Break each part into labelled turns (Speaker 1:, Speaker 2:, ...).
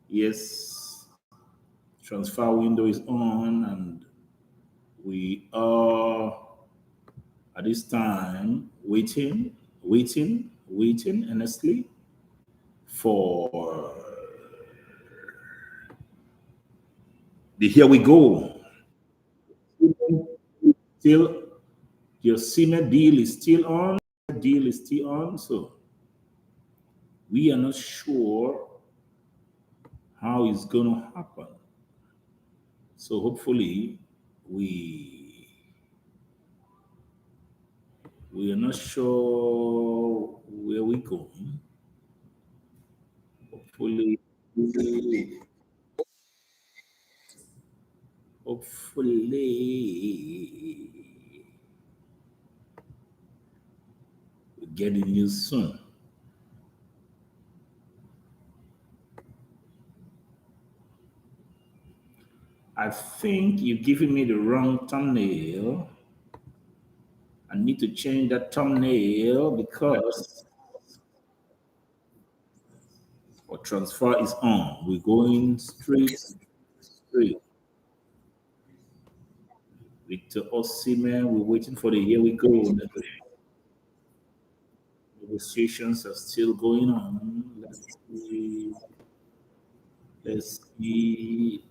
Speaker 1: Yes, transfer window is on, and we are at this time waiting honestly for the here we go. Still, your senior deal is still on. Deal is still on. So we are not sure how it's going to happen. So hopefully we we are not sure where we're going. Hopefully, hopefully we're getting news soon. I think you're giving me the wrong thumbnail. I need to change that thumbnail because our transfer is on. We're going straight. Victor Osimhen, we're waiting for the here we go. Negotiations are still going on. Let's see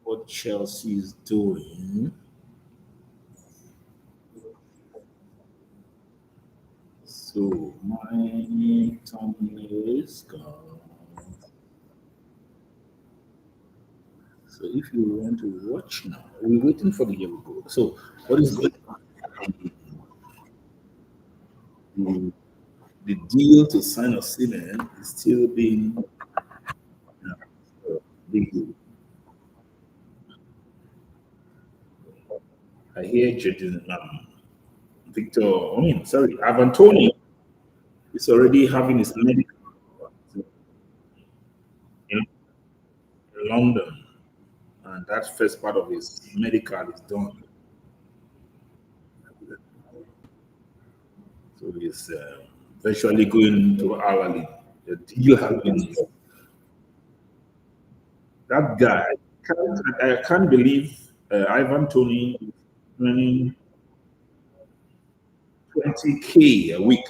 Speaker 1: what Chelsea is doing. So my thumbnail is gone. So if you want to watch now, we're waiting for the here we go. So what is going on? The deal to sign Osimhen is still being legal. I hear Jordan, Victor, Ivan Tony is already having his medical in London, and that first part of his medical is done. So he's virtually going to hourly. The deal has been that guy. I can't believe Ivan Tony is earning 20K a week.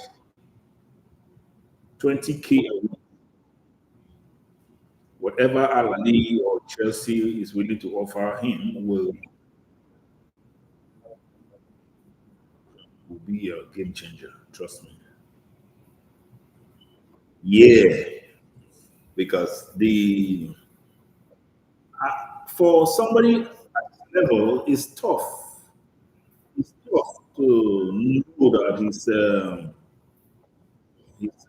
Speaker 1: 20K a week. Whatever Al Ali or Chelsea is willing to offer him will be a game changer. Trust me. Yeah, because the for somebody at this level is tough. It's tough to know that he's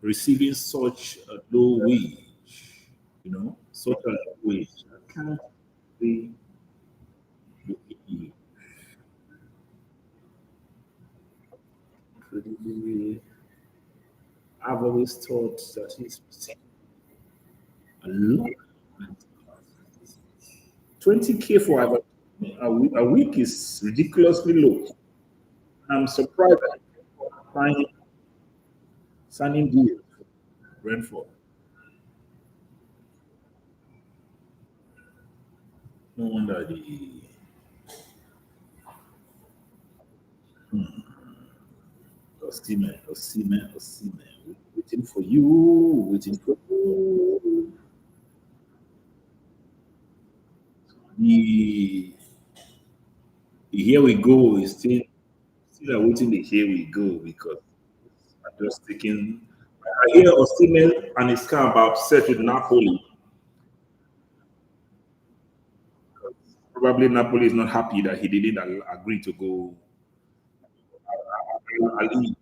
Speaker 1: receiving such a low wage. Such a low wage. I can't be incredibly. I've always thought that he's receiving a lot. 20K for a week is ridiculously low. I'm surprised that signing signing deal Brentford. No wonder the Osimhen, waiting for you, waiting for you. The, the here we go is still awaiting the here we go because I'm just thinking. I hear Osimhen and his camp about upset with Napoli. Probably Napoli is not happy that he didn't agree to go. Ali,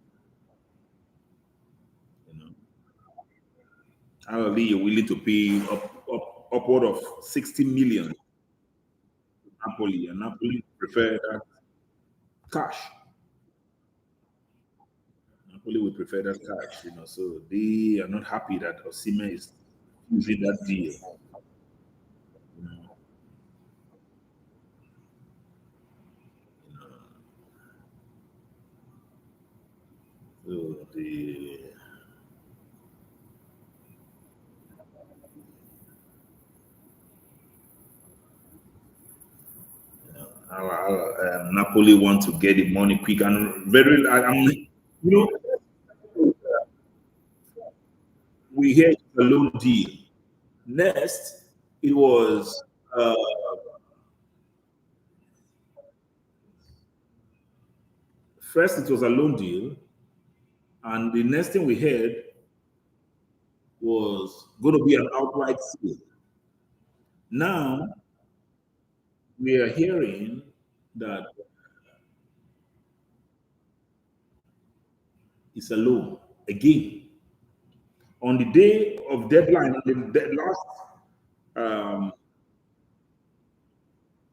Speaker 1: you know, Ali, you're willing to pay upward of 60 million to Napoli, and Napoli prefer that cash. Napoli would prefer that cash, so they are not happy that Osimhen is using that deal. You know. So the Napoli want to get the money quick and very. We hear it's a loan deal. Next, it was first it was a loan deal, and the next thing we heard was going to be an outright sale. Now we are hearing that it's a loan again. On the day of deadline, um,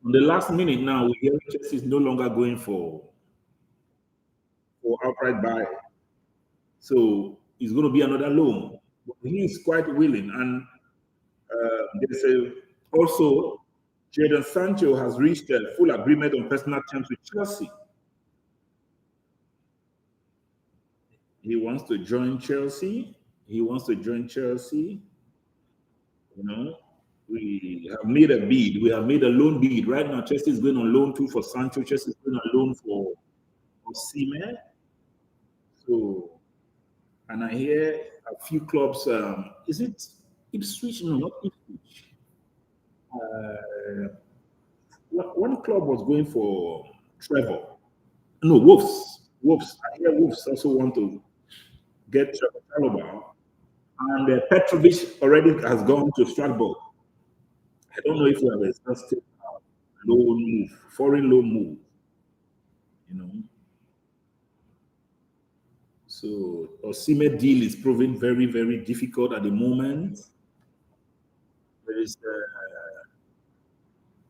Speaker 1: on the last minute now, we hear Chelsea is no longer going for outright buy. So it's going to be another loan. But he is quite willing. And there's also Jadon Sancho has reached a full agreement on personal terms with Chelsea. He wants to join Chelsea. He wants to join Chelsea. You know, we have made a bid. We have made a loan bid. Right now, Chelsea is going on loan too for Sancho. Chelsea is going on loan for Osimhen. So, and I hear a few clubs. Is it Ipswich? No, not Ipswich. Uh, one club was going for Trevor. No, Wolves. Wolves. I hear Wolves also want to get Trevor Chalobah. And Petrovic already has gone to Strasbourg. I don't know if we have a specific loan move, foreign loan move, you know. So Osimhen deal is proving very, very difficult at the moment.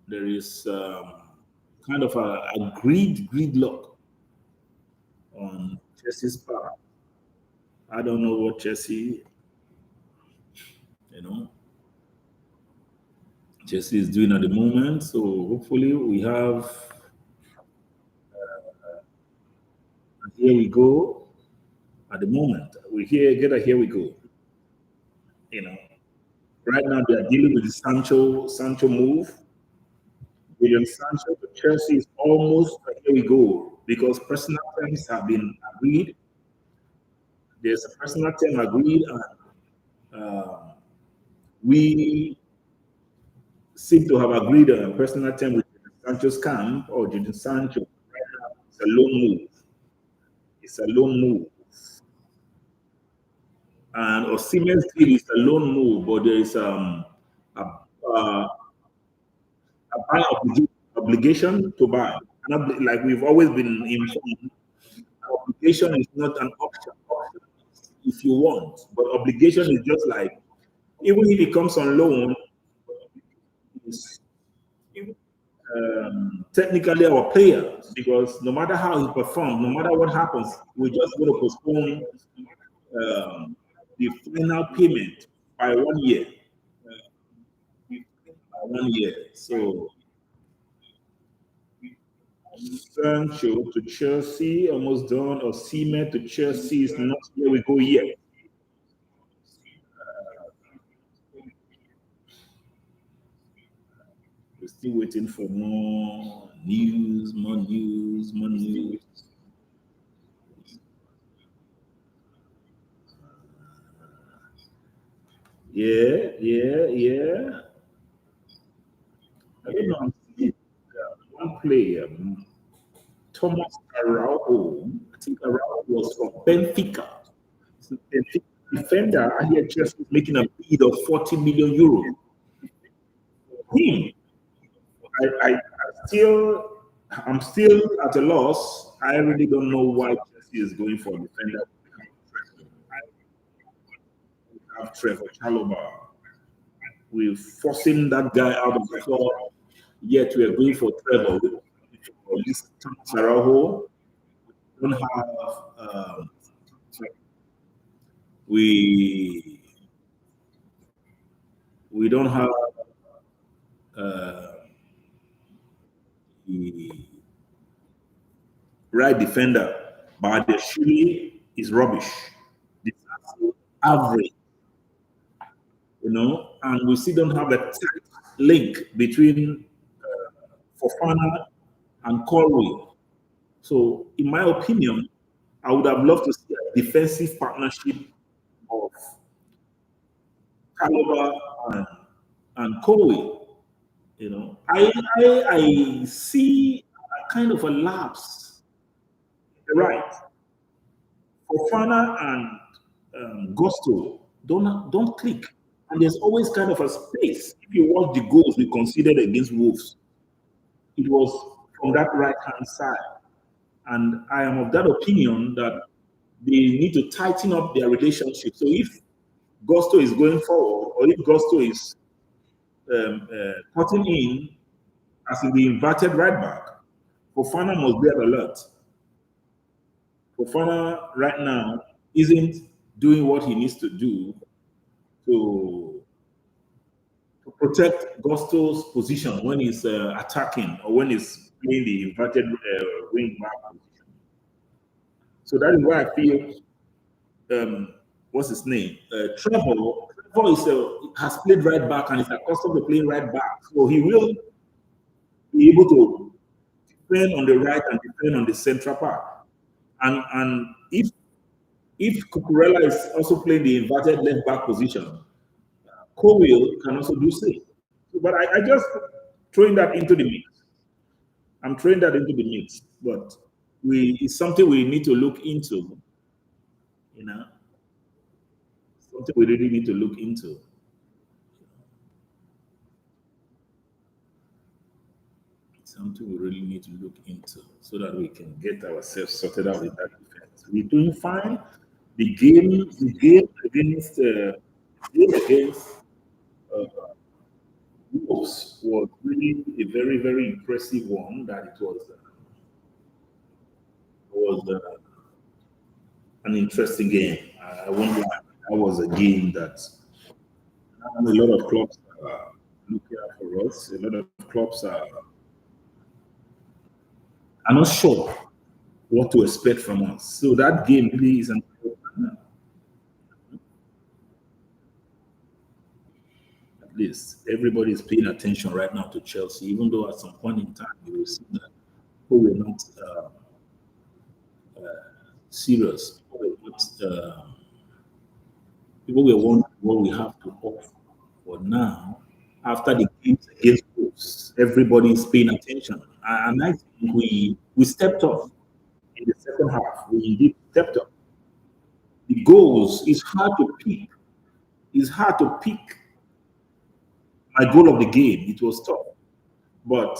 Speaker 1: There is kind of a gridlock on Chelsea's part. I don't know what Chelsea, you know, Chelsea is doing at the moment. So hopefully we have. Here we go. At the moment, here we go. You know, right now they are dealing with the Sancho move. William Sancho to Chelsea is almost here we go because personal terms have been agreed. There's a personal term agreed, and we seem to have agreed on a personal term with Sancho's camp or Jadon Sancho. Right now, it's a loan move. It's a loan move. And Osimhen's deal is a loan move, but there is a, uh, a buy obligation to buy. Like we've always been informed, obligation is not an option. Option is if you want, but obligation is just like even if it comes on loan, it's technically our player because no matter how he performs, no matter what happens, we just going to postpone the final payment by 1 year. By 1 year. So Sancho to Chelsea, almost done. Osimhen to Chelsea is not where we go yet. We're still waiting for more news, more news, more news. Yeah, yeah, yeah. I don't know. I'm seeing one player, Thomas Araujo. I think Araujo was from Benfica. So Benfica defender, I hear Chelsea is making a bid of 40 million euros. Him, I still, I'm still at a loss. I really don't know why Chelsea is going for a defender. I have Trevor Chalobah. We're forcing that guy out of the club. Yet we are going for Trevor. For this Araujo, we don't have we we don't have uh, the right defender. But surely is rubbish. It's average, and we still don't have a tight link between Fofana and Corey. So, in my opinion, I would have loved to see a defensive partnership of Caliber and Corey. I see a kind of a lapse. Right. Fofana and Gusto don't click, and there's always kind of a space. If you watch the goals we considered against Wolves, it was from that right hand side, and I am of that opinion that they need to tighten up their relationship. So if Gusto is going forward, or if Gusto is cutting in as in the inverted right back, Fofana must be at alert. Fofana right now isn't doing what he needs to do to protect Gusto's position when he's attacking or when he's playing the inverted wing back position. So that is why I feel, what's his name? Trevor has played right back and is accustomed to playing right back. So he will be able to defend on the right and defend on the central part. And if Cucurella is also playing the inverted left back position, Cowell can also do same. But I just throwing that into the mix. I'm throwing that into the mix. But it's something we need to look into. Something we really need to look into. Something we really need to look into so that we can get ourselves sorted out with that defense. We're doing fine. The game against Wolves was really a very, very impressive one. That it was an interesting game. I won't lie. That was a game that a lot of clubs are looking at for us. A lot of clubs are not sure what to expect from us. So that game really is important. At least everybody is paying attention right now to Chelsea, even though at some point in time you will see that people were not serious. People were wondering what we have to offer. But now, after the games against Wolves, everybody is paying attention. And I think we stepped up in the second half. We indeed stepped up. The goals is hard to pick. It's hard to pick my goal of the game. It was tough. But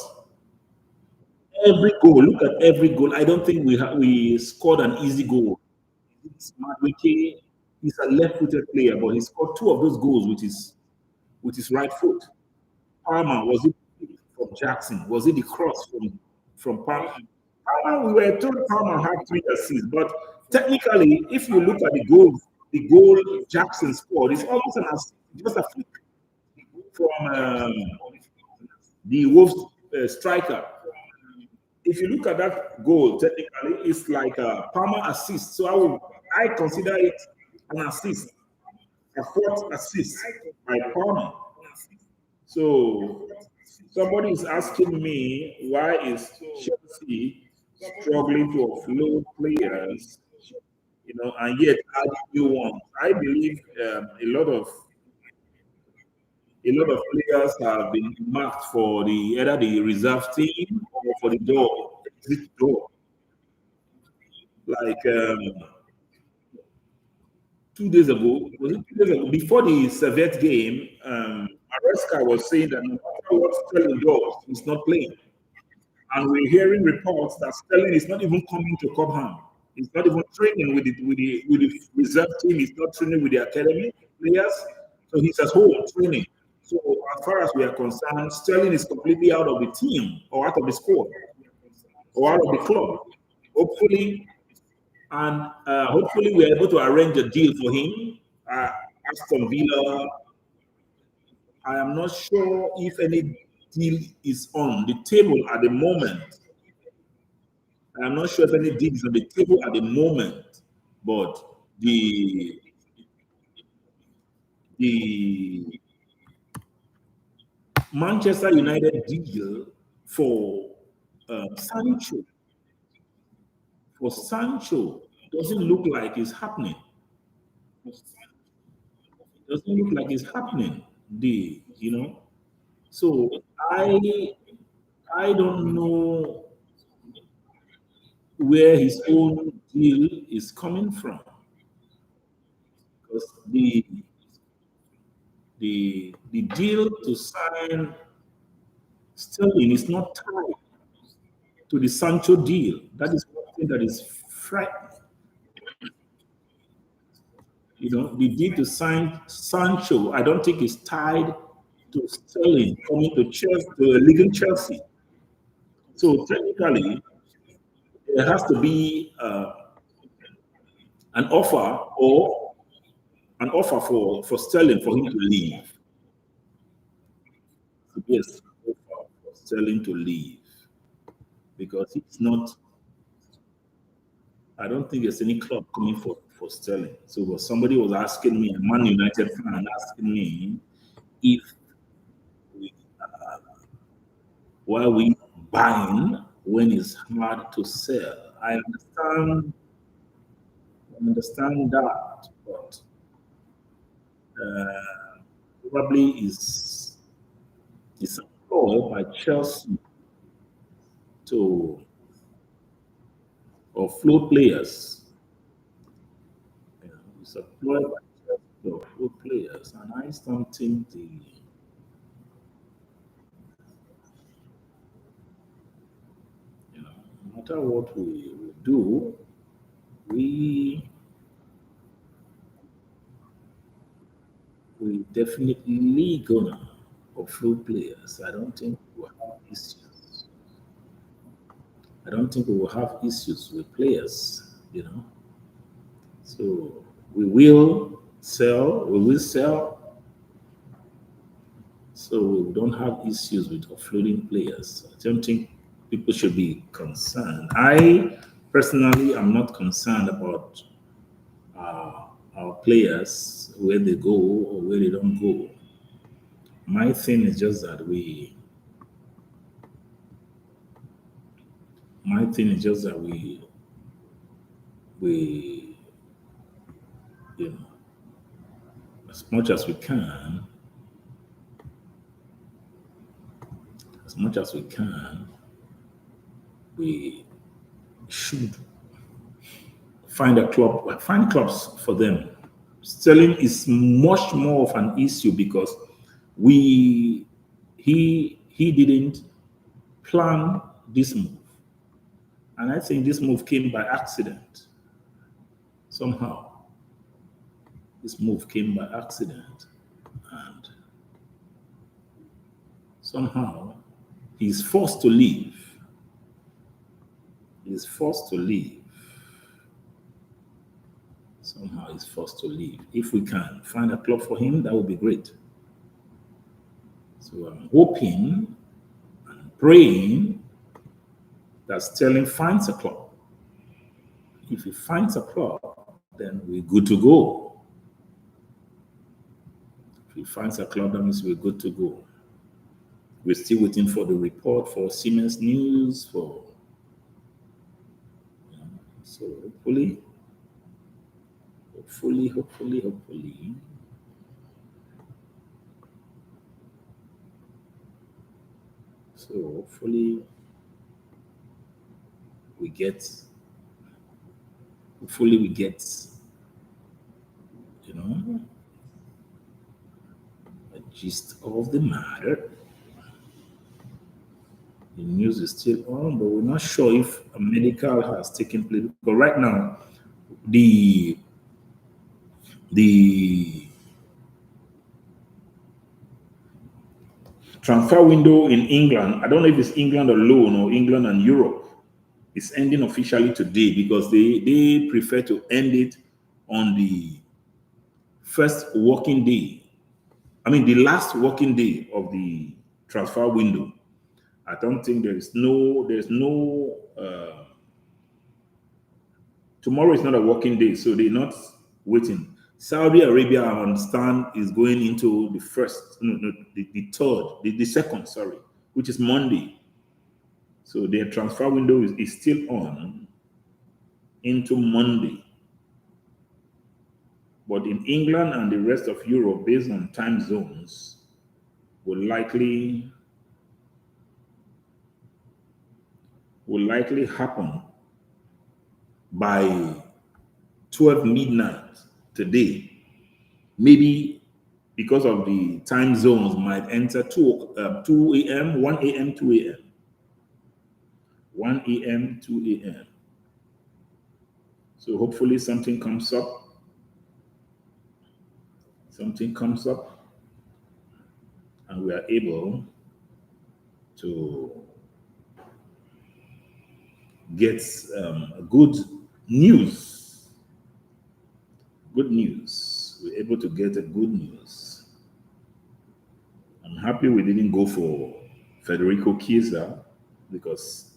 Speaker 1: every goal, look at every goal. I don't think we scored an easy goal. Madueke is a left-footed player, but he scored two of those goals with his right foot. Palmer, was it from Jackson? Was it the cross from Palmer? Palmer, we were told Palmer had 3 assists, but technically, if you look at the goal Jackson scored, it's almost an assist, just a flick from the Wolves striker. If you look at that goal, technically, it's like a Palmer assist. So I consider it an assist, a 4th assist by Palmer. So somebody is asking me, why is Chelsea struggling to offload players, and yet add new ones? I believe a lot of players have been marked for either the reserve team or for the exit door. Like 2 days ago, was it 2 days ago? Before the Servette game, Maresca was saying that no matter what Sterling does, he's not playing. And we're hearing reports that Sterling is not even coming to Cobham. He's not even training with the reserve team. He's not training with the academy players. So he's at home training. So as far as we are concerned, Sterling is completely out of the team or out of the squad or out of the club. Hopefully we're able to arrange a deal for him. Aston Villa, I am not sure if any deal is on the table at the moment. I am not sure if any deal is on the table at the moment. But the Manchester United deal for Sancho doesn't look like it's happening. Doesn't look like it's happening. So I I don't know where his own deal is coming from, because the deal to sign Sterling is not tied to the Sancho deal. That is one thing that is frightening. The deal to sign Sancho, I don't think is tied to Sterling coming to Chelsea, to leaving Chelsea. So technically, there has to be an offer or an offer for Sterling for him to leave. Yes, an offer for Sterling to leave, because it's not. I don't think there's any club coming for Sterling. So somebody was asking me, a Man United fan asking me, if we, why we buying when it's hard to sell. I understand that, but probably is employed by Chelsea to offload players. It's employed by Chelsea to offload players, and I don't think no matter what we do, we we definitely gonna offload players. I don't think we'll have issues. I don't think we will have issues with players. So we will sell, so we don't have issues with offloading players. I don't think people should be concerned. I personally am not concerned about uh, our players, where they go or where they don't go. My thing is just that my thing is just that we you know as much as we can, as much as we can, we should find clubs for them. Sterling is much more of an issue because we he didn't plan this move, and I think this move came by accident. Somehow this move came by accident, and somehow he's forced to leave. He's forced to leave. Somehow he's forced to leave. If we can find a club for him, that would be great. So I'm hoping and praying that Sterling finds a club. If he finds a club, then we're good to go. If he finds a club, that means we're good to go. We're still waiting for the report for Siemens News. So hopefully, so hopefully we get hopefully we get you know a gist of the matter. The news is still on, but we're not sure if a medical has taken place. But right now, the the transfer window in England, I don't know if it's England alone or England and Europe, is ending officially today, because they prefer to end it on the first working day. I mean, the last working day of the transfer window. I don't think there's no Tomorrow is not a working day, so they're not waiting. Saudi Arabia, I understand, is going into the first, no, the third, the second, sorry, which is Monday. So their transfer window is still on into Monday. But in England and the rest of Europe, based on time zones, will likely happen by 12 midnight today. Maybe because of the time zones might enter 2 a.m., 1 a.m., 2 a.m. 1 a.m., 2 a.m. So hopefully something comes up. Something comes up and we are able to get good news. Good news. We're able to get a good news. I'm happy we didn't go for Federico Chiesa because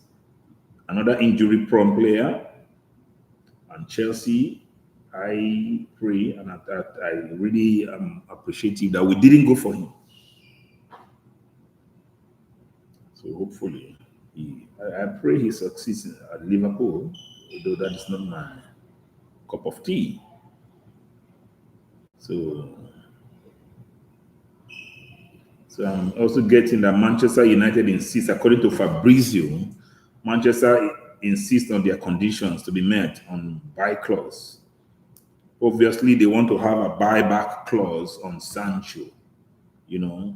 Speaker 1: another injury-prone player, and Chelsea, I pray and that I really am appreciative that we didn't go for him. So hopefully, I pray he succeeds at Liverpool, although that is not my cup of tea. So I'm also getting that Manchester United insists, according to Fabrizio, Manchester insists on their conditions to be met on buy clause. Obviously, they want to have a buyback clause on Sancho. You know,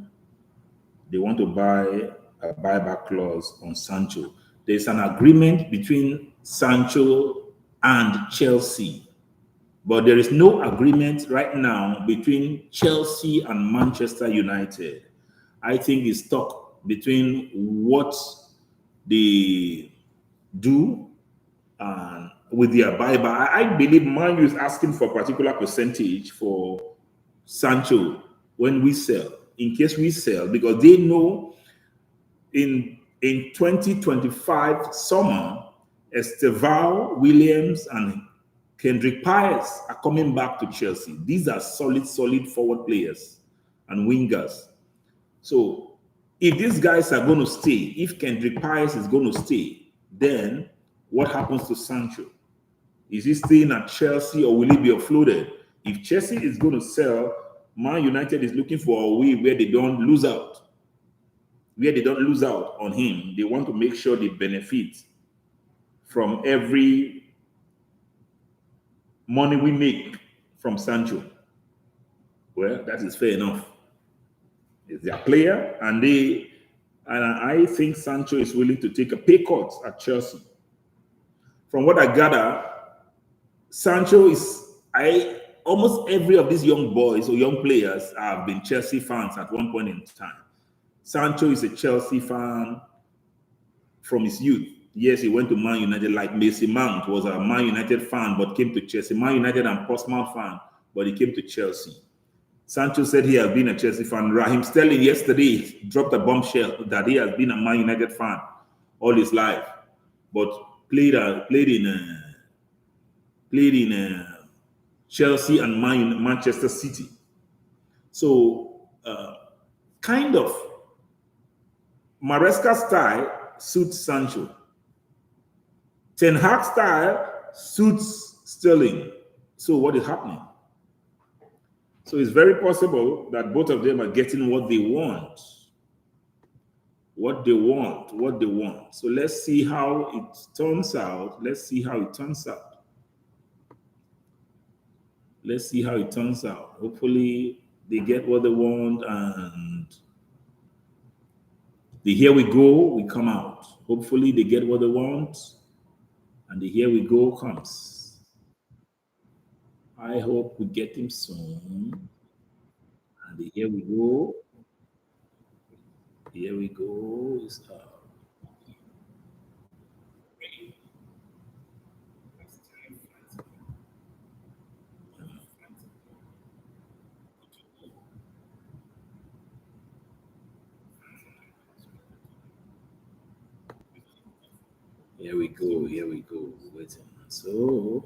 Speaker 1: they want to buy a buyback clause on Sancho. There's an agreement between Sancho and Chelsea, but there is no agreement right now between Chelsea and Manchester United. I think it's stuck between what they do and with their buyback. I believe Man U is asking for a particular percentage for Sancho when we sell, in case we sell, because they know in 2025 summer, Estevao, Williams, and Kendrick Pies are coming back to Chelsea. These are solid forward players and wingers. So if these guys are going to stay, if Kendrick Pies is going to stay, then what happens to Sancho? Is he staying at Chelsea or will he be offloaded? If Chelsea is going to sell, Man United is looking for a way where they don't lose out. Where they don't lose out on him. They want to make sure they benefit from every money we make from Sancho. Well, that is fair enough. It's their player, and I think Sancho is willing to take a pay cut at Chelsea. From what I gather, Sancho is almost every of these young boys or young players have been Chelsea fans at one point in time. Sancho is a Chelsea fan from his youth. Yes, he went to Man United, like Mason Mount was a Man United fan but came to Chelsea. Man United and Portsmouth fan, but he came to Chelsea. Sancho said he has been a Chelsea fan. Raheem Sterling yesterday dropped a bombshell that he has been a Man United fan all his life, but played in Chelsea and Manchester City. So, kind of, Maresca style suits Sancho. Ten Hag style suits Sterling. So, what is happening? So, it's very possible that both of them are getting what they want. What they want. So, let's see how it turns out. Let's see how it turns out. Hopefully, they get what they want and the here we go, we come out. Hopefully, they get what they want and the here we go comes. I hope we get him soon. And the here we go. Here we go. Here we go. Waiting. So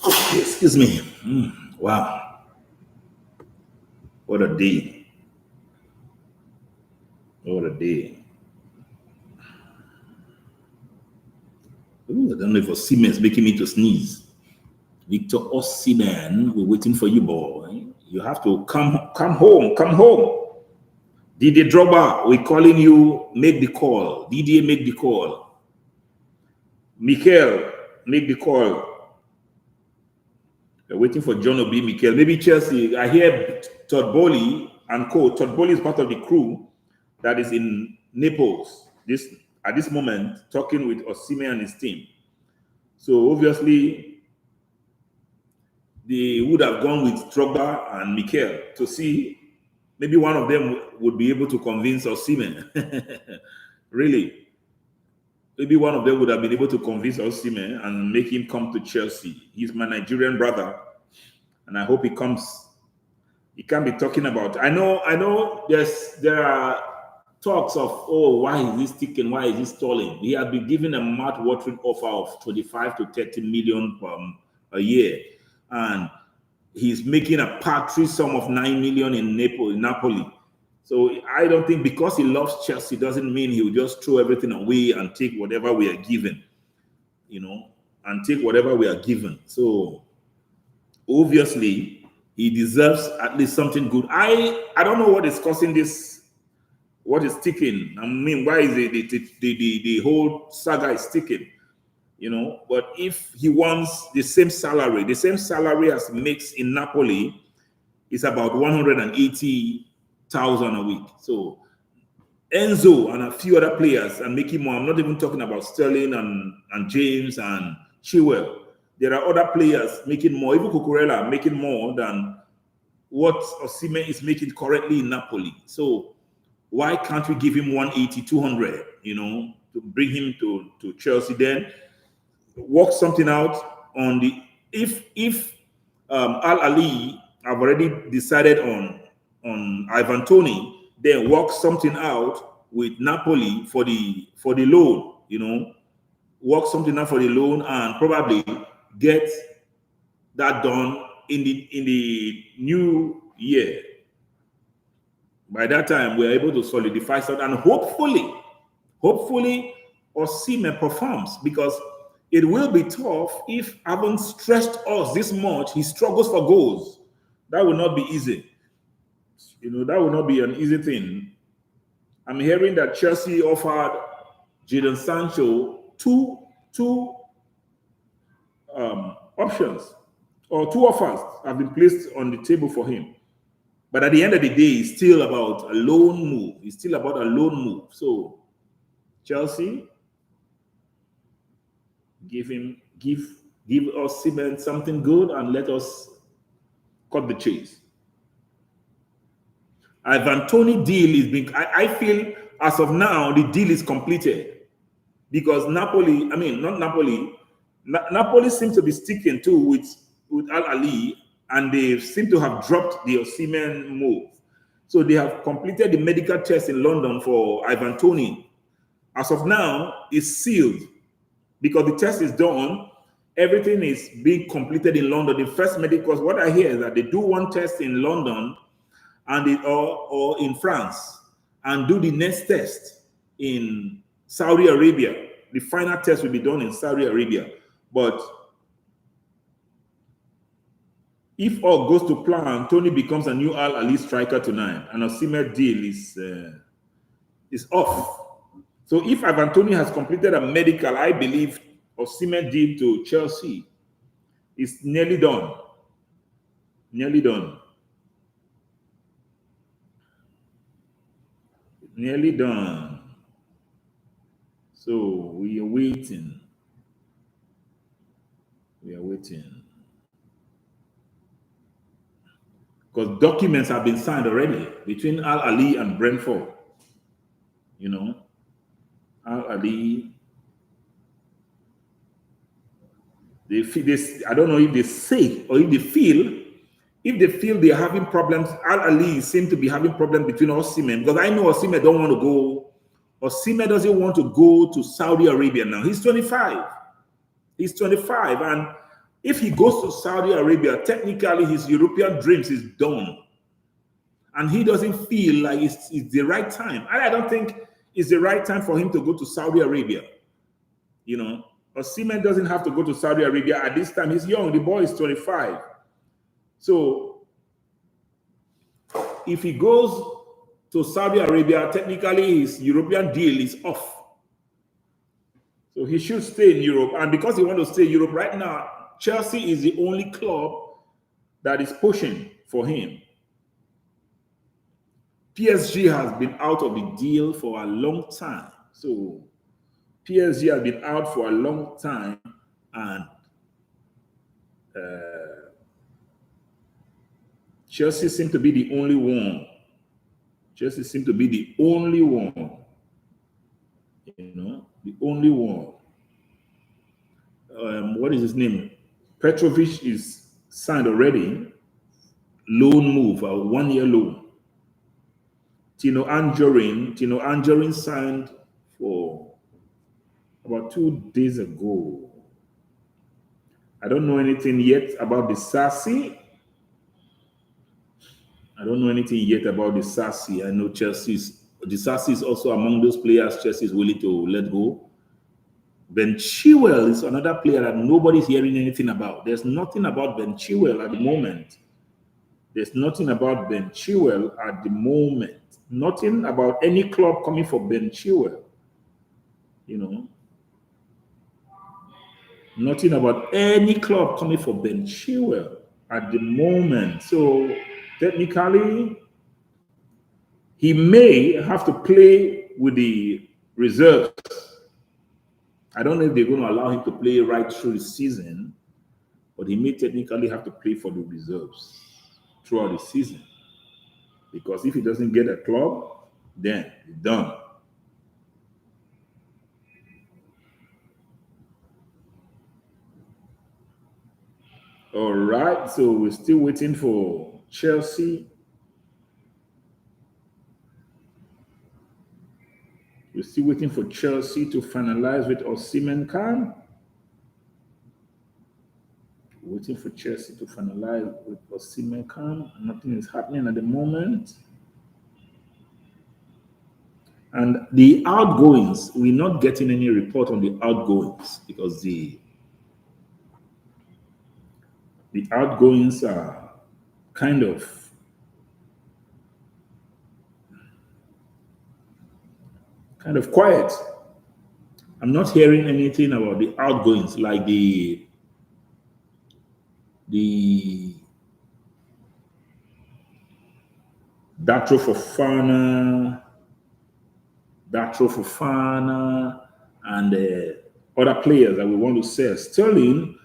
Speaker 1: Excuse me. Wow. What a day. What a day. Ooh, I don't know if Osimhen is making me to sneeze. Victor Osimhen, we're waiting for you, boy. You have to come home. Come home. Didier Drogba, we're calling you. Make the call. Didier, make the call. Mikel, make the call. We're waiting for John Obi Mikel. Maybe Chelsea. I hear Todd Bowley and co. Todd Bowley is part of the crew that is in Naples at this moment, talking with Osimhen and his team. So obviously, they would have gone with Drogba and Mikel to see maybe one of them would be able to convince Osimhen. Really. Maybe one of them would have been able to convince Osimhen and make him come to Chelsea. He's my Nigerian brother, and I hope he comes. He can't be talking about. I know. There are talks of, oh, why is this ticking? Why is this stalling? He has been given a mouth-watering offer of 25 to 30 million a year, and he's making a paltry sum of 9 million in Napoli. So I don't think because he loves Chelsea doesn't mean he will just throw everything away and take whatever we are given, and take whatever we are given. So obviously he deserves at least something good. I don't know what is causing this, what is sticking. I mean, why is the whole saga is sticking? But if he wants the same salary as he makes in Napoli is about 180,000 a week. So Enzo and a few other players are making more. I'm not even talking about Sterling and James and Chilwell. There are other players making more. Even Cucurella making more than what Osimhen is making currently in Napoli. So why can't we give him 180, 200, to bring him to Chelsea? Then work something out on the if Al Ali have already decided on Ivan Toney, then work something out with Napoli for the loan, work something out for the loan and probably get that done in the new year. By that time, we're able to solidify something, and hopefully Osimhen performs, because it will be tough if having stretched us this much, he struggles for goals. That will not be easy. That will not be an easy thing. I'm hearing that Chelsea offered Jadon Sancho two options, or two offers have been placed on the table for him. But at the end of the day, it's still about a loan move. So Chelsea, give Osimhen something good and let us cut the chase. Ivan Toney deal is being. I feel as of now the deal is completed, because Napoli seems to be sticking too with Al Ali, and they seem to have dropped the Osimhen move. So they have completed the medical test in London for Ivan Toney. As of now, it's sealed because the test is done. Everything is being completed in London. The first medical, what I hear is that they do one test in London and or in France, and do the next test in Saudi Arabia. The final test will be done in Saudi Arabia. But if all goes to plan, Tony becomes a new Al Ali striker tonight, and Osimhen deal is off. So if Ivan Toney has completed a medical, I believe Osimhen deal to Chelsea is nearly done. Nearly done. Nearly done. So we are waiting. We are waiting. Because documents have been signed already between Al Ali and Brentford. Al Ali. They feel this. I don't know if they say or if they feel. If they feel they're having problems, Al Ali seem to be having problems between Osimhen, because I know Osimhen don't want to go. Osimhen doesn't want to go to Saudi Arabia now. He's 25. He's 25, and If he goes to Saudi Arabia, technically his European dreams is done. And he doesn't feel like it's the right time. I don't think it's the right time for him to go to Saudi Arabia. You know, Osimhen doesn't have to go to Saudi Arabia at this time. He's young. The boy is 25. So if he goes to Saudi Arabia, technically his European deal is off. So he should stay in Europe. And because he wants to stay in Europe right now, Chelsea is the only club that is pushing for him. PSG has been out of the deal for a long time. So PSG has been out for a long time, and Chelsea seems to be the only one. Chelsea seems to be the only one. You know, the only one. What is his name? Petrovic is signed already. Loan move, a 1-year loan. Tino Anjorin signed for about 2 days ago. I don't know anything yet about the Sassi. I know the Sassi is also among those players Chelsea is willing to let go. Ben Chilwell is another player that nobody's hearing anything about. There's nothing about Ben Chilwell at the moment. Nothing about any club coming for Ben Chilwell. You know. Nothing about any club coming for Ben Chilwell at the moment. So technically, he may have to play with the reserves. I don't know if they're going to allow him to play right through the season, but he may technically have to play for the reserves throughout the season. Because if he doesn't get a club, then he's done. All right, so we're still waiting for Chelsea. We're still waiting for Chelsea to finalize with Osimhen Khan. Waiting for Chelsea to finalize with Osimhen Khan. Nothing is happening at the moment. And the outgoings, we're not getting any report on the outgoings because the outgoings are kind of quiet. I'm not hearing anything about the outgoings, like the Datro Fofana, and other players that we want to sell. Sterling,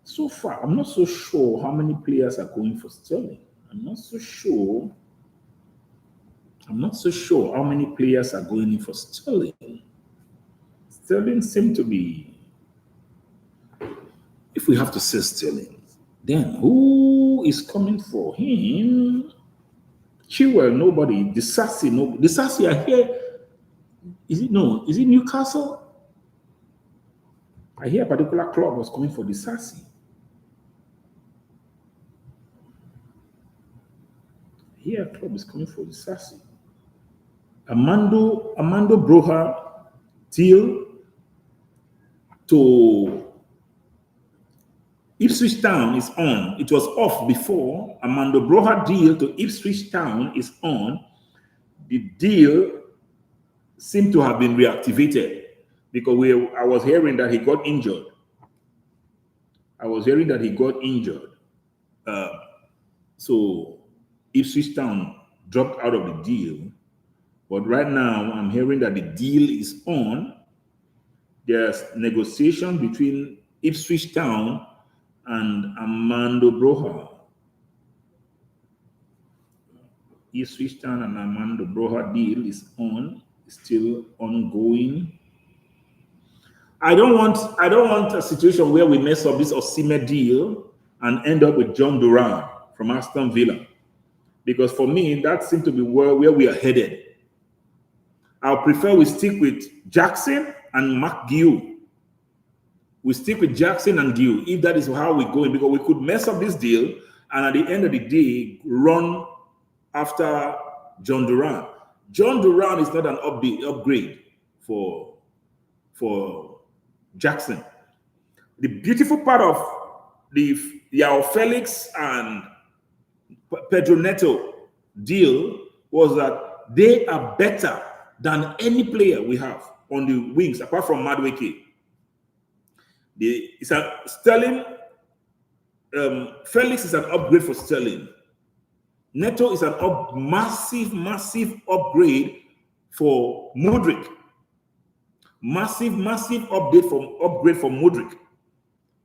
Speaker 1: so far, I'm not so sure how many players are going for Sterling. I'm not so sure how many players are going in for Sterling. Sterling seems to be, if we have to sell Sterling, then who is coming for him? Chilwell, nobody. The Sassy, no. The Sassy are here. Is it Newcastle? I hear a particular club was coming for the Sassy. Here, a club is coming for the Sassy. Armando Broja deal to Ipswich Town is on. It was off before. Armando Broja deal to Ipswich Town is on. The deal seemed to have been reactivated because I was hearing that he got injured. So Ipswich Town dropped out of the deal. But right now, I'm hearing that the deal is on. There's negotiation between Ipswich Town and Armando Broja. Ipswich Town and Armando Broja deal is still ongoing. I don't want a situation where we mess up this Osimhen deal and end up with John Duran from Aston Villa. Because for me, that seems to be where we are headed. I'll prefer we stick with Jackson and McGill. We stick with Jackson and Gill if that is how we're going, because we could mess up this deal and at the end of the day run after John Duran. John Duran is not an upgrade for Jackson. The beautiful part of the Yao Felix and Pedro Neto deal was that they are better than any player we have on the wings apart from Madueke. It's a Sterling. Felix is an upgrade for Sterling. Neto is an massive upgrade for Mudrik. Massive upgrade for Mudrik.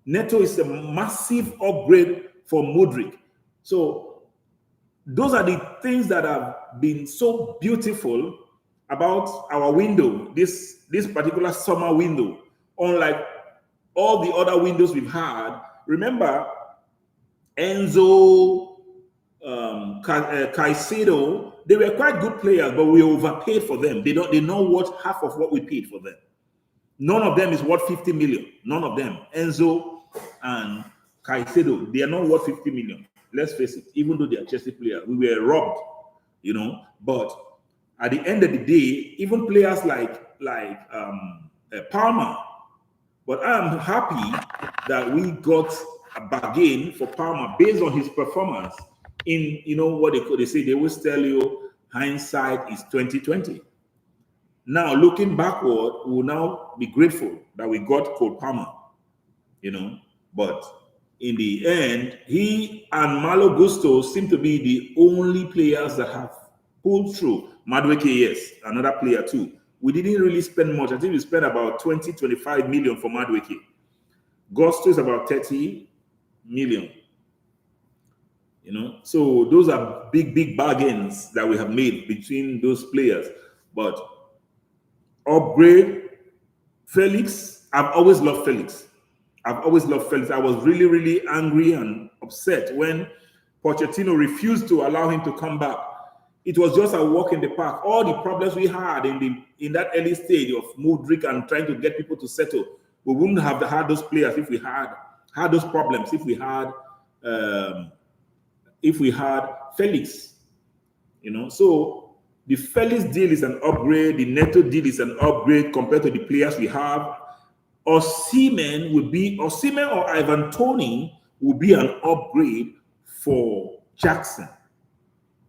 Speaker 1: Neto is a massive upgrade for Mudrik. So those are the things that have been so beautiful about our window, this particular summer window. Unlike all the other windows we've had, remember Enzo, Caicedo, they were quite good players, but we overpaid for them. They know what half of what we paid for them. None of them is worth 50 million. None of them. Enzo and Caicedo, they are not worth 50 million. Let's face it, even though they are Chelsea players, we were robbed, But at the end of the day, even players like Palmer, but I'm happy that we got a bargain for Palmer based on his performance in, what they say, they always tell you hindsight is 2020. Now, looking backward, we will now be grateful that we got Cole Palmer, But in the end, he and Malo Gusto seem to be the only players that have pulled through. Madueke, yes, another player too. We didn't really spend much. I think we spent about 20, 25 million for Madueke. Gusto is about 30 million. So those are big bargains that we have made between those players. But upgrade Felix, I've always loved Felix. I was really angry and upset when Pochettino refused to allow him to come back. It was just a walk in the park. All the problems we had in that early stage of Mudrik and trying to get people to settle, we wouldn't have had those players if we had those problems. If we had Felix, So the Felix deal is an upgrade. The Neto deal is an upgrade compared to the players we have. Osimhen or Ivan Toney will be an upgrade for Jackson.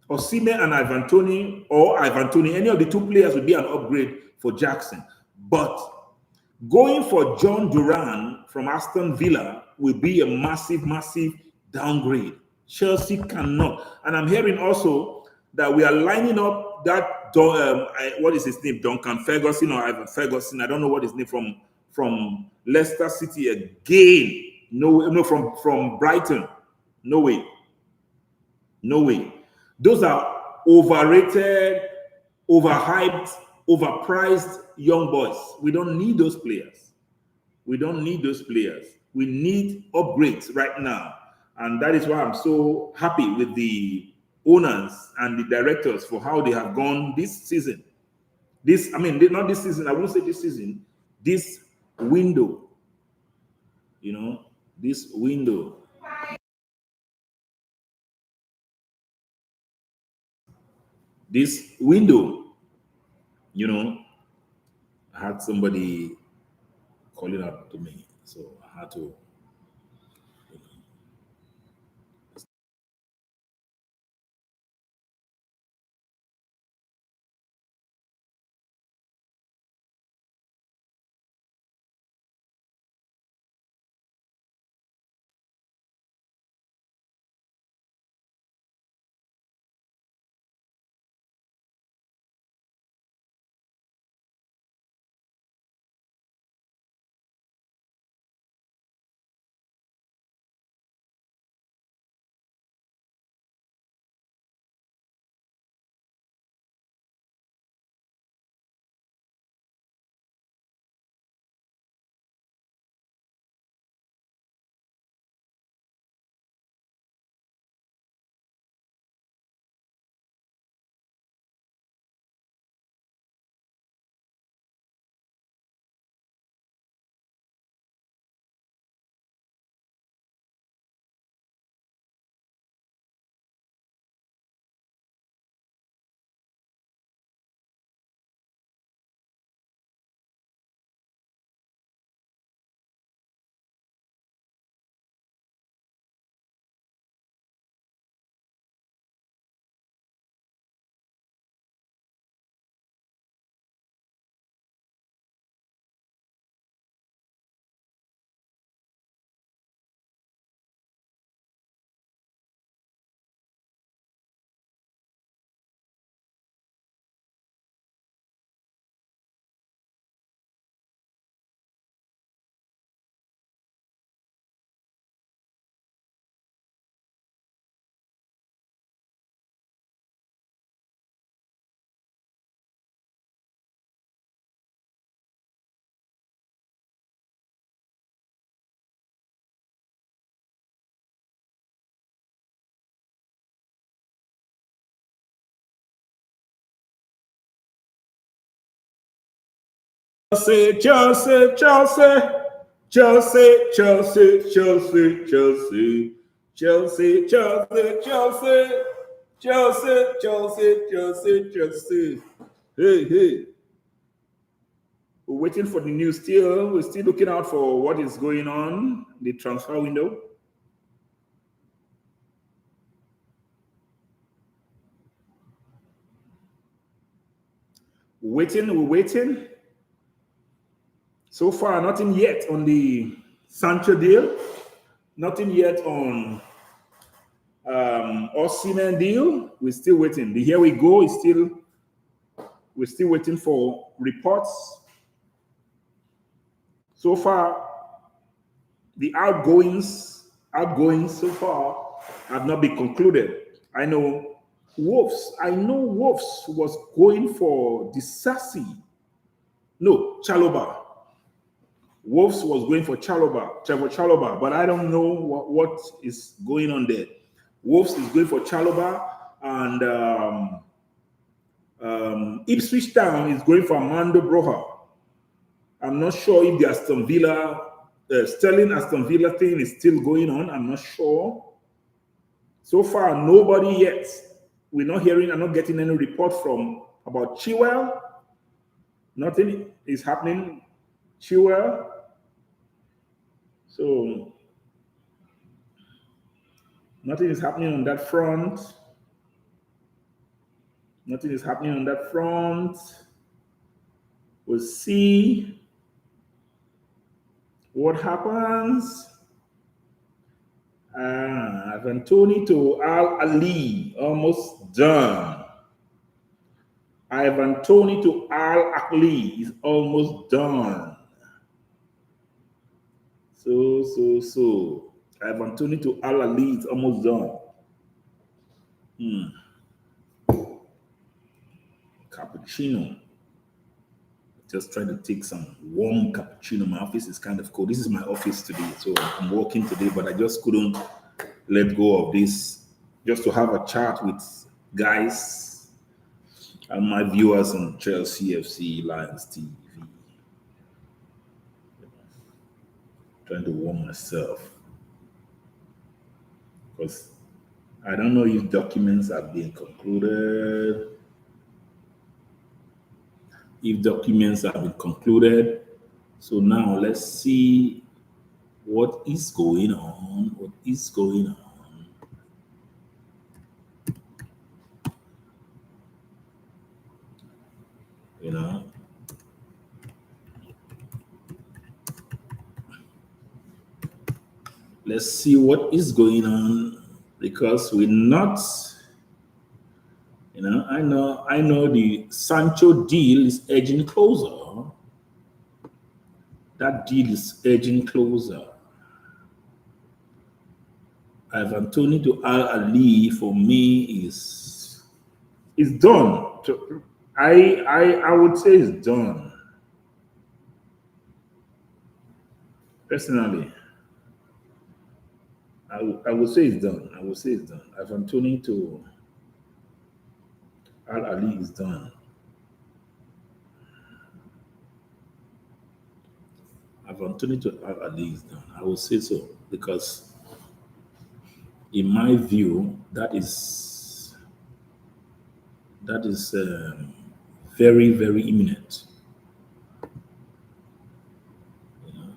Speaker 1: Osimhen and Ivan Toney, any of the two players will be an upgrade for Jackson. But going for John Duran from Aston Villa will be a massive downgrade. Chelsea cannot. And I'm hearing also that we are lining up that, what is his name? Duncan Ferguson or Ivan Ferguson. I don't know what his name from Leicester City again. No, from Brighton. No way. Those are overrated, overhyped, overpriced young boys. We don't need those players. We need upgrades right now. And that is why I'm so happy with the owners and the directors for how they have gone this season. Not this season, I won't say this season, this window, this window. This window, I had somebody calling out to me, so I had to Chelsea, Chelsea, Chelsea, Chelsea, Chelsea, Chelsea, Chelsea, Chelsea, Chelsea, Chelsea, Chelsea, Chelsea, Chelsea, Chelsea. Hey, hey. We're waiting for the news still. We're still looking out for what is going on, the transfer window. We're waiting. So far, nothing yet on the Sancho deal. Nothing yet on Osimhen deal. We're still waiting. The here we go is still. We're still waiting for reports. So far, the outgoings so far have not been concluded. I know Wolves was going for Disasi. No, Chaloba. Wolves was going for Chaloba, but I don't know what is going on there. Wolves is going for Chaloba, and Ipswich Town is going for Armando Broja. I'm not sure if the Aston Villa, Sterling Aston Villa thing is still going on. I'm not sure. So far, nobody yet. We're not hearing, I'm not getting any report from about Chilwell. Nothing is happening. Chilwell. So, nothing is happening on that front. Nothing is happening on that front. We'll see what happens. Ivan to Al Ali, almost done. Ivan to Al Ali is almost done. So. Ivan to Al Ali is almost done. Cappuccino. Just trying to take some warm cappuccino. My office is kind of cold. This is my office today, so I'm working today, but I just couldn't let go of this just to have a chat with guys and my viewers on Chelsea FC Lions TV. Trying to warm myself because I don't know if documents have been concluded. If documents have been concluded, so now let's see what is going on. What is going on? You know, let's see what is going on because we're not. You know, I know the Sancho deal is edging closer. That deal is edging closer. Ivan to Al Ali for me is done. I would say it's done. Personally, I would say it's done. I would say it's done. Ivan to Al Ali is done. Ivan to Al Ali is done. I would say so because, in my view, that is very, very imminent. You know?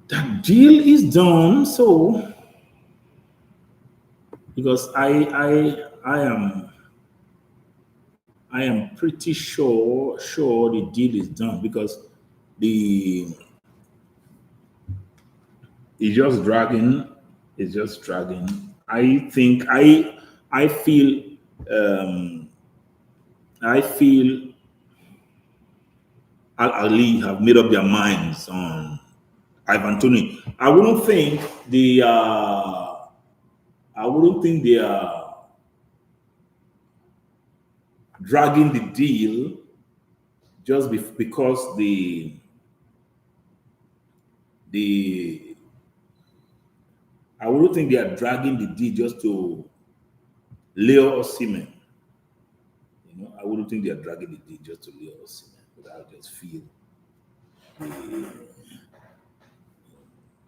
Speaker 1: That deal is done. So because I am pretty sure the deal is done because the it's just dragging. It's just dragging. I think I feel I feel Al Ali have made up their minds on Ivan Toney. I wouldn't think the I wouldn't think they are dragging the deal just because I wouldn't think they are dragging the deal just to lure Osimhen. I wouldn't think they are dragging the deal just to lure Osimhen. But I just feel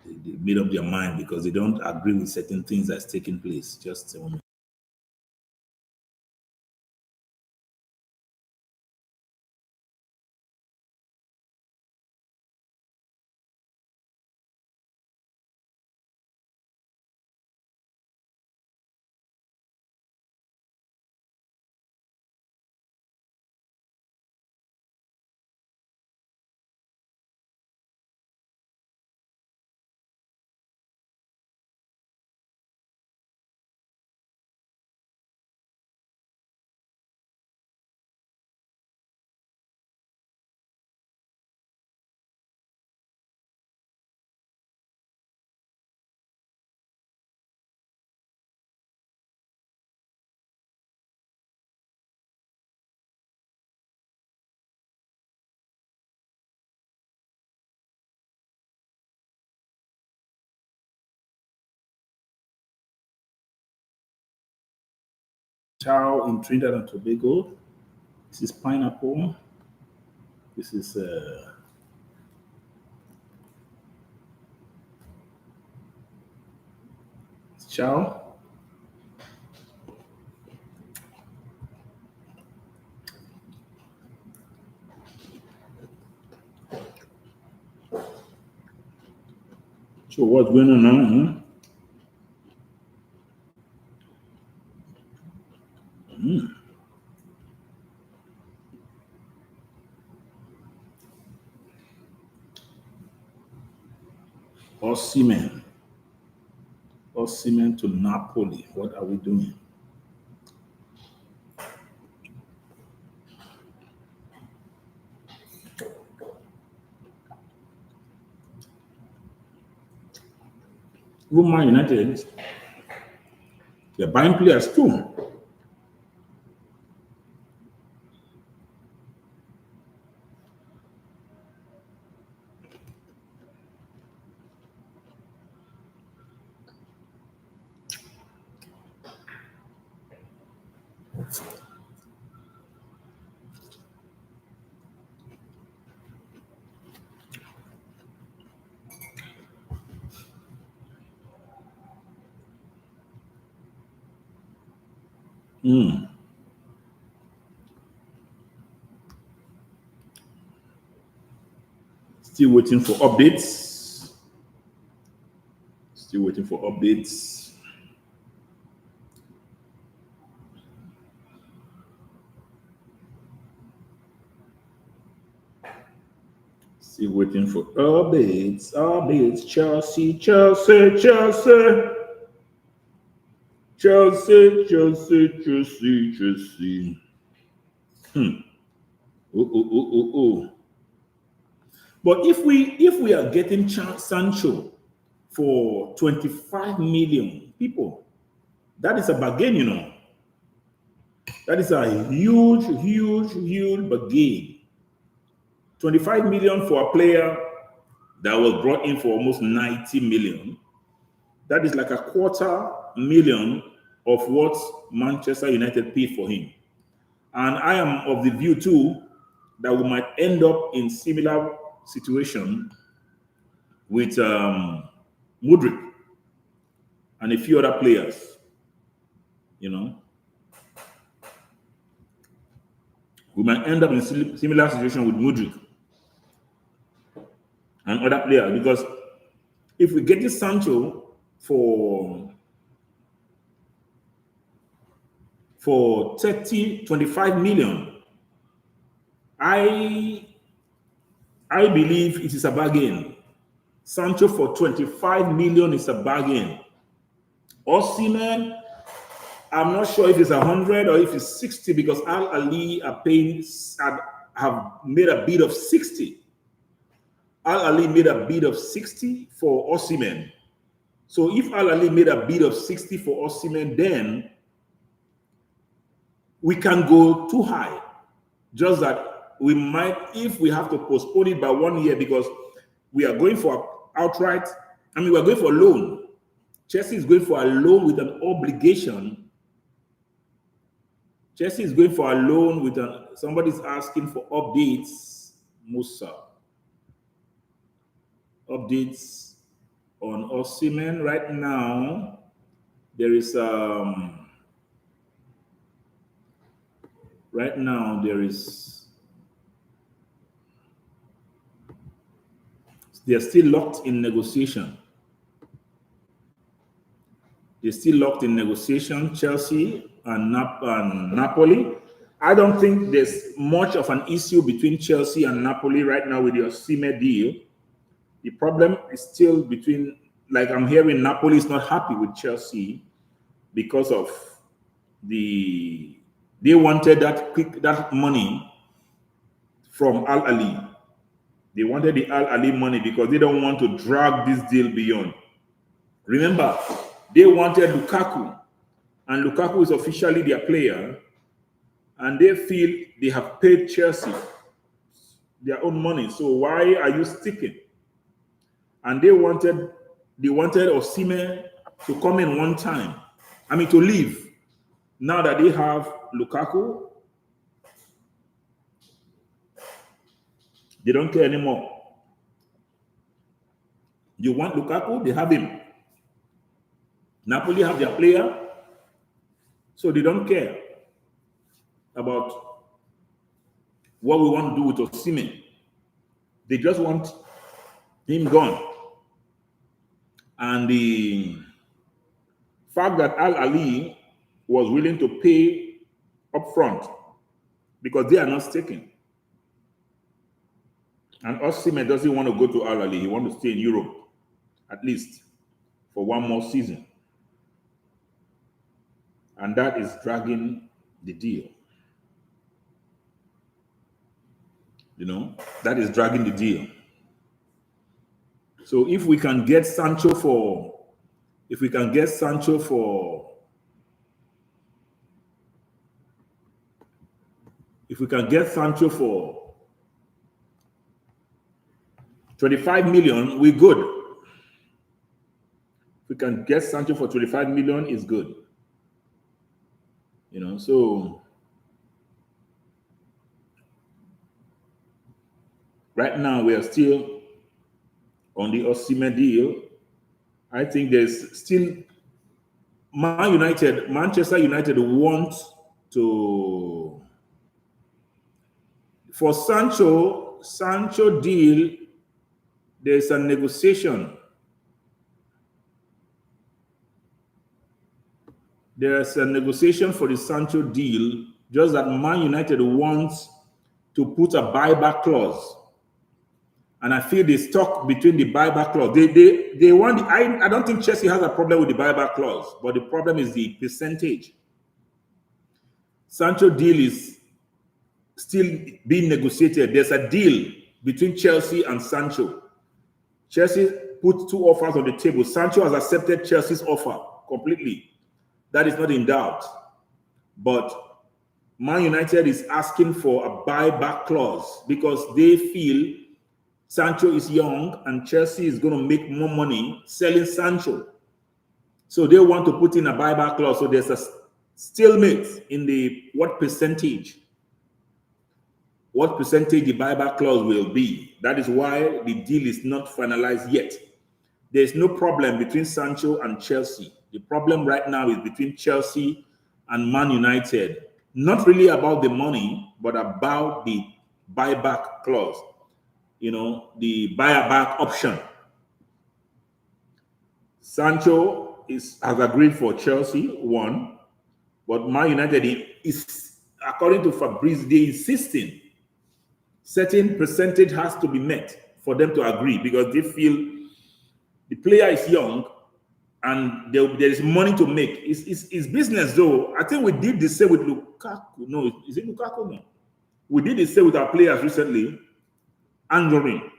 Speaker 1: they made up their mind because they don't agree with certain things that's taking place. Just a moment. Chow in Trinidad and Tobago. This is pineapple. This is chow. So what's going on now? Osimhen. Osimhen to Napoli. What are we doing? Roma United, they're buying players too. Still waiting for updates. Still waiting for updates. Still waiting for updates. Updates. Chelsea, Chelsea, Chelsea. Chelsea, Chelsea, Chelsea, Chelsea. Oh. But if we are getting Sancho for 25 million people, that is a bargain, That is a huge, huge, huge bargain. 25 million for a player that was brought in for almost 90 million. That is like a $250,000 of what Manchester United paid for him. And I am of the view too that we might end up in similar situation with Mudryk and a few other players. We might end up in a similar situation with Mudryk and other players, because if we get this Sancho for 25 million, I believe it is a bargain. Sancho for 25 million is a bargain. Osimhen, I'm not sure if it's 100 or if it's 60, because Al Ali have made a bid of 60. Al Ali made a bid of 60 for Osimhen. So if Al Ahly made a bid of 60 for Osimhen, then we can go too high. Just that we might, if we have to postpone it by 1 year, because we are going for outright, we are going for a loan. Chelsea is going for a loan with an obligation. Chelsea is going for a loan with somebody's asking for updates, Musa. Updates on Osimhen right now. There is they're still locked in negotiation. They're still locked in negotiation, Chelsea and Napoli. I don't think there's much of an issue between Chelsea and Napoli right now with the Osimhen deal. The problem is still between, like I'm hearing, Napoli is not happy with Chelsea because of they wanted that money from Al Ahly. They wanted the Al Ahly money because they don't want to drag this deal beyond. Remember, they wanted Lukaku, and Lukaku is officially their player, and they feel they have paid Chelsea their own money. So why are you sticking? And they wanted Osimhen to come in one time. To leave. Now that they have Lukaku, they don't care anymore. You want Lukaku, they have him. Napoli have their player, so they don't care about what we want to do with Osimhen. They just want him gone. And the fact that Al Ahly was willing to pay upfront because they are not sticking. And Osimhen doesn't want to go to Al Ahly. He wants to stay in Europe, at least for one more season. And that is dragging the deal. That is dragging the deal. So if we can get Sancho for 25 million, we're good. If we can get Sancho for 25 million, it's good. So right now we are still on the Osimhen deal. I think there's still Manchester United want to, for Sancho deal, there's a negotiation. There's a negotiation for the Sancho deal, just that Man United wants to put a buyback clause. And I feel they stuck between the buyback clause. They want. I don't think Chelsea has a problem with the buyback clause, but the problem is the percentage. Sancho deal is still being negotiated. There's a deal between Chelsea and Sancho. Chelsea put two offers on the table. Sancho has accepted Chelsea's offer completely. That is not in doubt. But Man United is asking for a buyback clause because they feel Sancho is young and Chelsea is going to make more money selling Sancho. So they want to put in a buyback clause. So there's a stalemate in what percentage the buyback clause will be. That is why the deal is not finalized yet. There's no problem between Sancho and Chelsea. The problem right now is between Chelsea and Man United. Not really about the money, but about the buyback clause. The buyback option. Sancho has agreed for Chelsea, one, but Man United is, according to Fabrice, they insisting certain percentage has to be met for them to agree because they feel the player is young and there is money to make. It's business though. I think we did the same with Lukaku. No, is it Lukaku? No. We did the same with our players recently. Anjorin.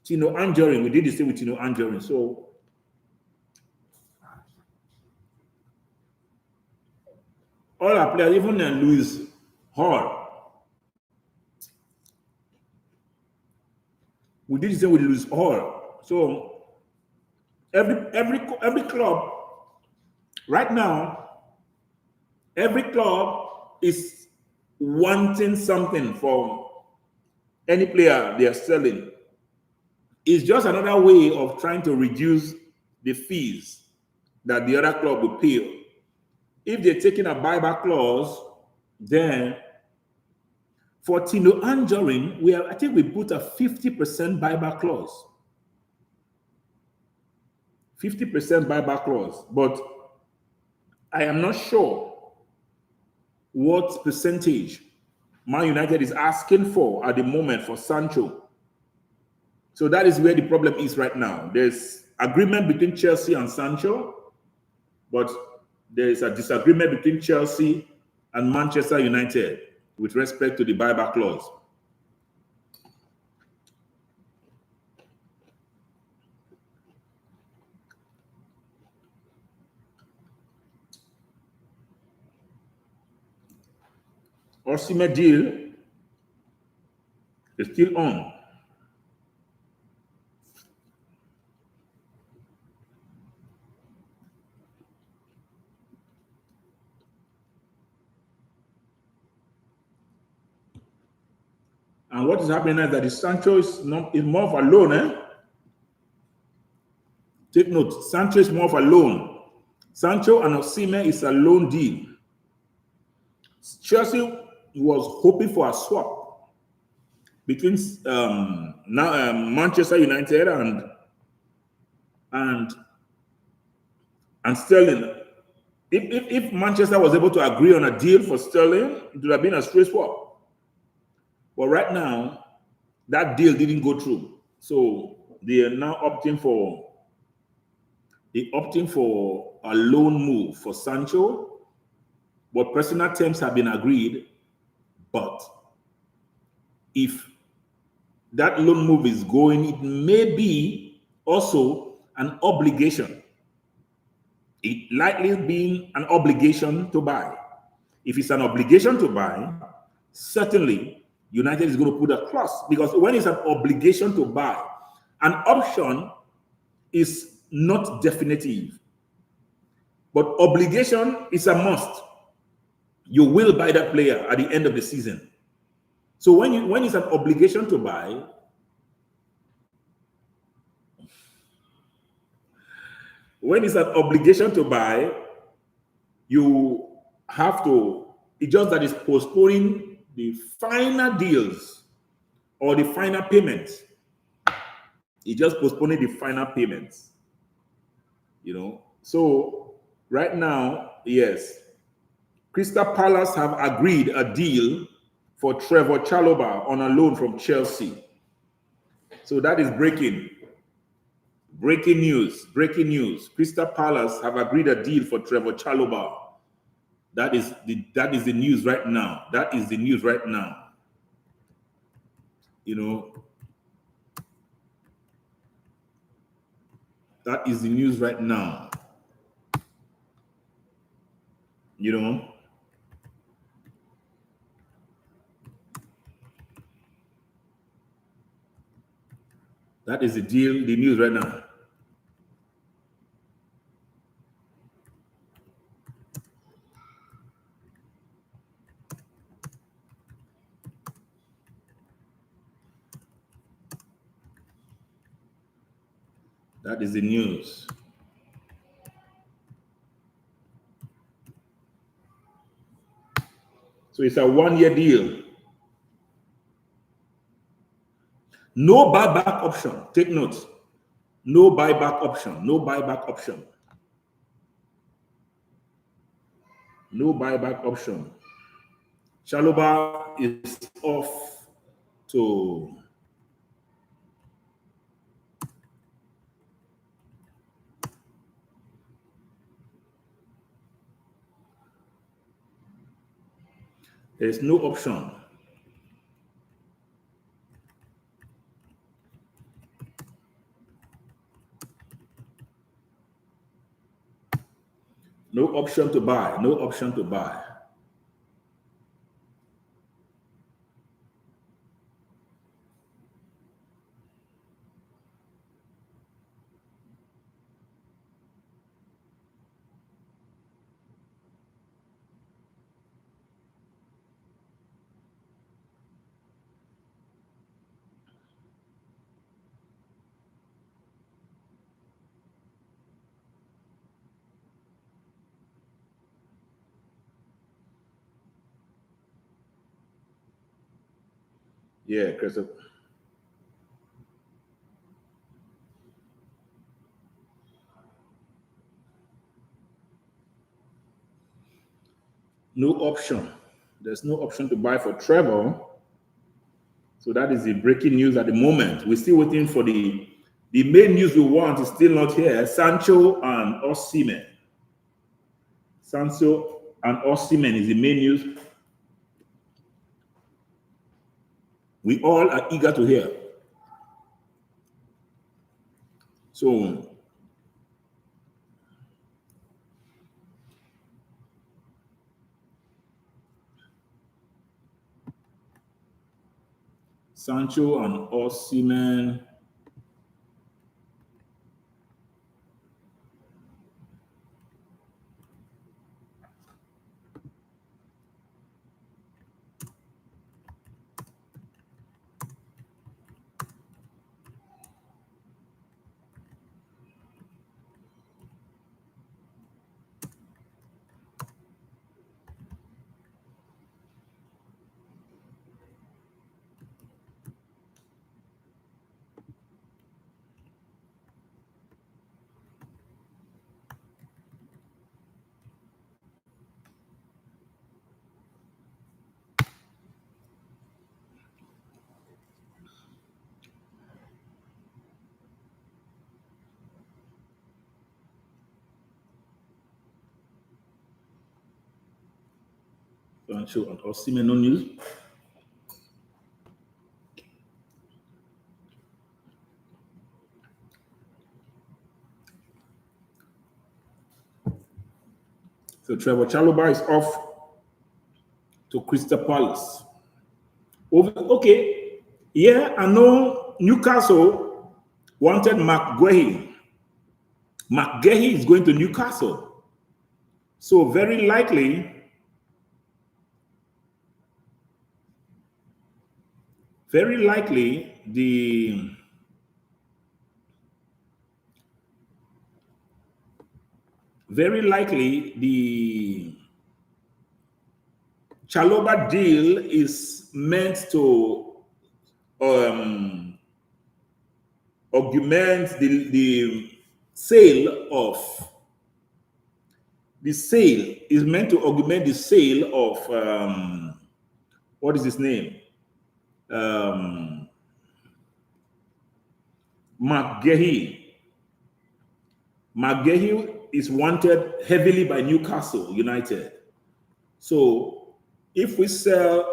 Speaker 1: We did the same with Anjorin. So All our players, even Louis Hall, we did the same with Louis Hall. So every club right now, every club is wanting something from any player they are selling. It's just another way of trying to reduce the fees that the other club will pay. If they're taking a buyback clause, then for Tino Anjorin, I think we put a 50% buyback clause. 50% buyback clause. But I am not sure what percentage Man United is asking for at the moment for Sancho. So that is where the problem is right now. There's agreement between Chelsea and Sancho, but there is a disagreement between Chelsea and Manchester United with respect to the buyback clause. Osimhen deal is still on. And what is happening is that the Sancho is more of a loan. Take note, Sancho is more of a loan. Sancho and Osimhen is a loan deal. Chelsea was hoping for a swap between Manchester United and Sterling. If Manchester was able to agree on a deal for Sterling, it would have been a straight swap. But right now, that deal didn't go through. So they are now opting for a loan move for Sancho. But personal terms have been agreed. But if that loan move is going, it may be also an obligation. It likely being an obligation to buy. If it's an obligation to buy, certainly United is going to put a clause, because when it's an obligation to buy, an option is not definitive, but obligation is a must. You will buy that player at the end of the season. So when it's an obligation to buy, you have to, it's just that it's postponing the final deals or the final payments. It's just postponing the final payments. So right now, yes, Crystal Palace have agreed a deal for Trevor Chalobah on a loan from Chelsea. So that is breaking news. Crystal Palace have agreed a deal for Trevor Chalobah. That is the news right now. That is the news right now. That is the news right now. That is the news right now. That is the news. So it's a 1-year deal. No buyback option. Take note. No buyback option. No buyback option. No buyback option. Chalobah is off to there's no option. No option to buy. No option to buy. Yeah, Crystal. No option. There's no option to buy for Trevor. So that is the breaking news at the moment. We're still waiting for the main news we want is still not here. Sancho and Osimhen. Sancho and Osimhen is the main news. We all are eager to hear. So Sancho and Osimhen. Sancho and Osimhen, no news. So Trevor Chalobah is off to Crystal Palace. Okay, yeah, I know Newcastle wanted McGuehi. McGuehi is going to Newcastle. So very likely the Chalobah deal is meant to augment the sale of the sale is meant to augment the sale of what is his name? McGuehi. McGuehi is wanted heavily by Newcastle United. So if we sell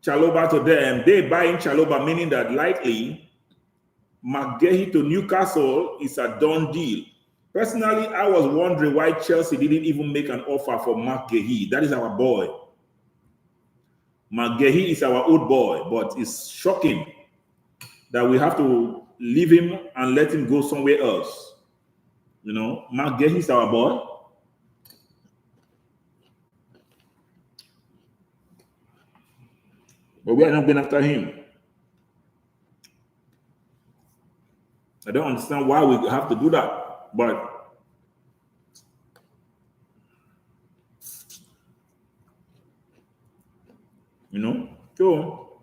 Speaker 1: Chalobah to them, they buying Chalobah, meaning that likely McGuehi to Newcastle is a done deal. Personally, I was wondering why Chelsea didn't even make an offer for McGuehi. That is our boy. McGuehi is our old boy, but it's shocking that we have to leave him and let him go somewhere else. You know, McGuehi is our boy. But we are not going after him. I don't understand why we have to do that. But you know, so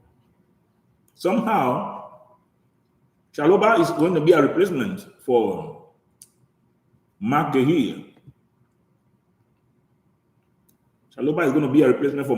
Speaker 1: somehow Chalobah is going to be a replacement for McGuehi. Chalobah is going to be a replacement for